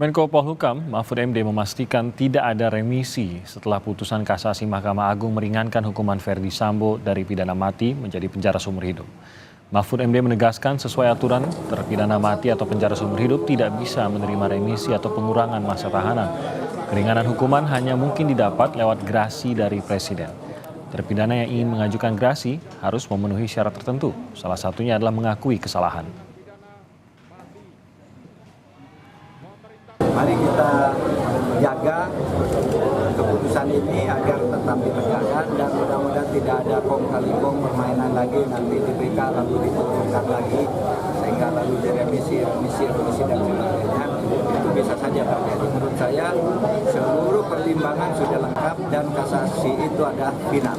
Menko Polhukam Mahfud MD memastikan tidak ada remisi setelah putusan kasasi Mahkamah Agung meringankan hukuman Ferdy Sambo dari pidana mati menjadi penjara seumur hidup. Mahfud MD menegaskan sesuai aturan, terpidana mati atau penjara seumur hidup tidak bisa menerima remisi atau pengurangan masa tahanan. Keringanan hukuman hanya mungkin didapat lewat grasi dari Presiden. Terpidana yang ingin mengajukan grasi harus memenuhi syarat tertentu, salah satunya adalah mengakui kesalahan. Mari kita jaga keputusan ini agar tetap ditegakkan dan mudah-mudahan tidak ada kong kali kong permainan lagi nanti diberikan lalu diturunkan lagi sehingga lalu diremisi dan sebagainya. Itu bisa saja terjadi. Menurut saya seluruh pertimbangan sudah lengkap dan kasasi itu ada final.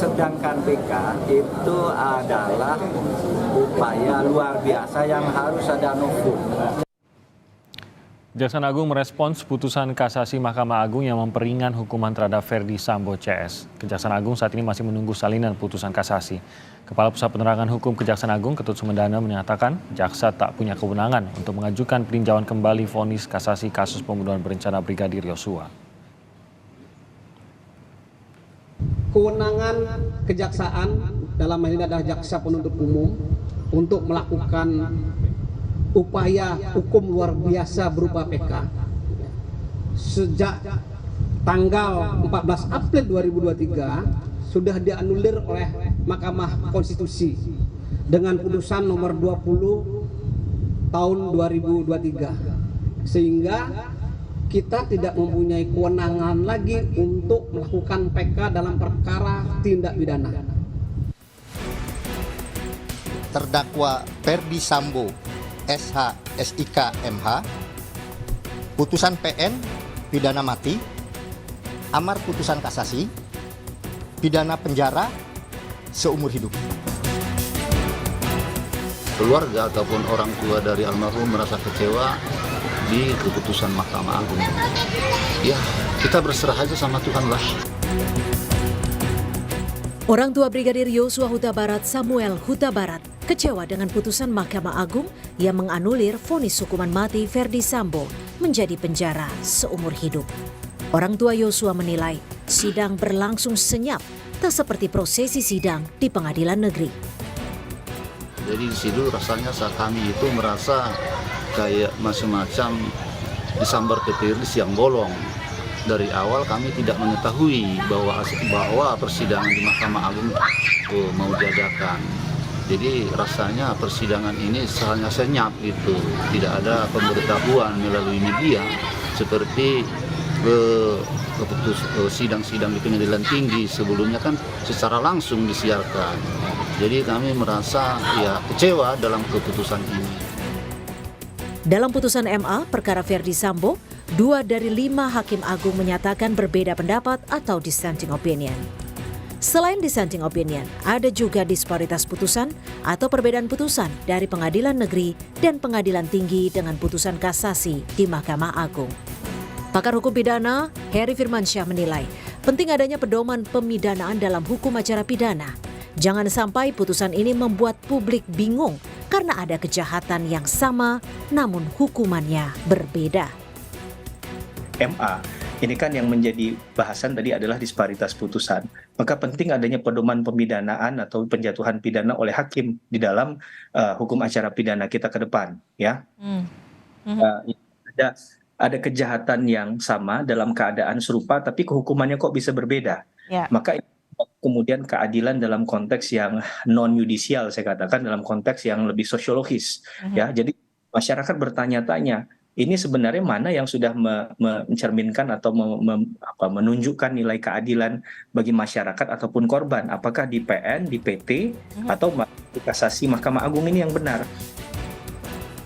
Sedangkan PK itu adalah upaya luar biasa yang harus ada novum. Kejaksaan Agung merespons putusan kasasi Mahkamah Agung yang memperingan hukuman terhadap Ferdy Sambo CS. Kejaksaan Agung saat ini masih menunggu salinan putusan kasasi. Kepala Pusat Penerangan Hukum Kejaksaan Agung Ketut Sumedana menyatakan jaksa tak punya kewenangan untuk mengajukan peninjauan kembali vonis kasasi kasus pembunuhan berencana Brigadir Yosua. Kewenangan kejaksaan dalam hal ini adalah jaksa penuntut umum untuk melakukan upaya hukum luar biasa berupa PK. Sejak tanggal 14 April 2023 sudah dianulir oleh Mahkamah Konstitusi dengan putusan nomor 20 tahun 2023. Sehingga kita tidak mempunyai kewenangan lagi untuk melakukan PK dalam perkara tindak pidana. Terdakwa Ferdy Sambo SH, SIK, MH, putusan PN, pidana mati, amar putusan kasasi, pidana penjara seumur hidup. Keluarga ataupun orang tua dari almarhum merasa kecewa di keputusan Mahkamah Agung. Ya, kita berserah aja sama Tuhan lah. Orang tua Brigadir Yosua Huta Barat Samuel Huta Barat kecewa dengan putusan Mahkamah Agung yang menganulir vonis hukuman mati Ferdy Sambo menjadi penjara seumur hidup. Orang tua Yosua menilai sidang berlangsung senyap, tak seperti prosesi sidang di pengadilan negeri. Jadi di situ rasanya kami itu merasa kayak macam-macam disambar petir di siang bolong. Dari awal kami tidak mengetahui bahwa persidangan di Mahkamah Agung mau diadakan. Jadi rasanya persidangan ini hanya senyap itu, tidak ada pemberitahuan melalui media seperti sidang-sidang di pengadilan tinggi sebelumnya kan secara langsung disiarkan. Jadi kami merasa kecewa dalam keputusan ini. Dalam putusan MA perkara Ferdy Sambo, 2 dari 5 hakim agung menyatakan berbeda pendapat atau dissenting opinion. Selain dissenting opinion, ada juga disparitas putusan atau perbedaan putusan dari pengadilan negeri dan pengadilan tinggi dengan putusan kasasi di Mahkamah Agung. Pakar hukum pidana, Heri Firmansyah menilai penting adanya pedoman pemidanaan dalam hukum acara pidana. Jangan sampai putusan ini membuat publik bingung karena ada kejahatan yang sama namun hukumannya berbeda. MA ini kan yang menjadi bahasan tadi adalah disparitas putusan. Maka penting adanya pedoman pemidanaan atau penjatuhan pidana oleh hakim di dalam hukum acara pidana kita ke depan, ya. Ada kejahatan yang sama dalam keadaan serupa, tapi kehukumannya kok bisa berbeda. Ya. Maka kemudian keadilan dalam konteks yang non yudisial, saya katakan dalam konteks yang lebih sosiologis, ya. Jadi masyarakat bertanya-tanya. Ini sebenarnya mana yang sudah mencerminkan atau menunjukkan nilai keadilan bagi masyarakat ataupun korban? Apakah di PN, di PT, atau di kasasi Mahkamah Agung ini yang benar?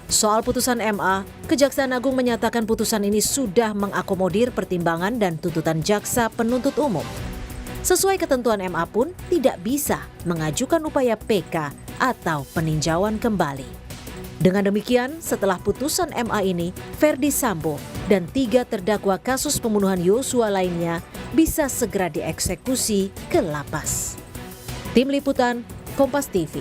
Soal putusan MA, Kejaksaan Agung menyatakan putusan ini sudah mengakomodir pertimbangan dan tuntutan jaksa penuntut umum. Sesuai ketentuan MA pun tidak bisa mengajukan upaya PK atau peninjauan kembali. Dengan demikian, setelah putusan MA ini, Ferdy Sambo dan 3 terdakwa kasus pembunuhan Yosua lainnya bisa segera dieksekusi ke lapas. Tim Liputan, Kompas TV.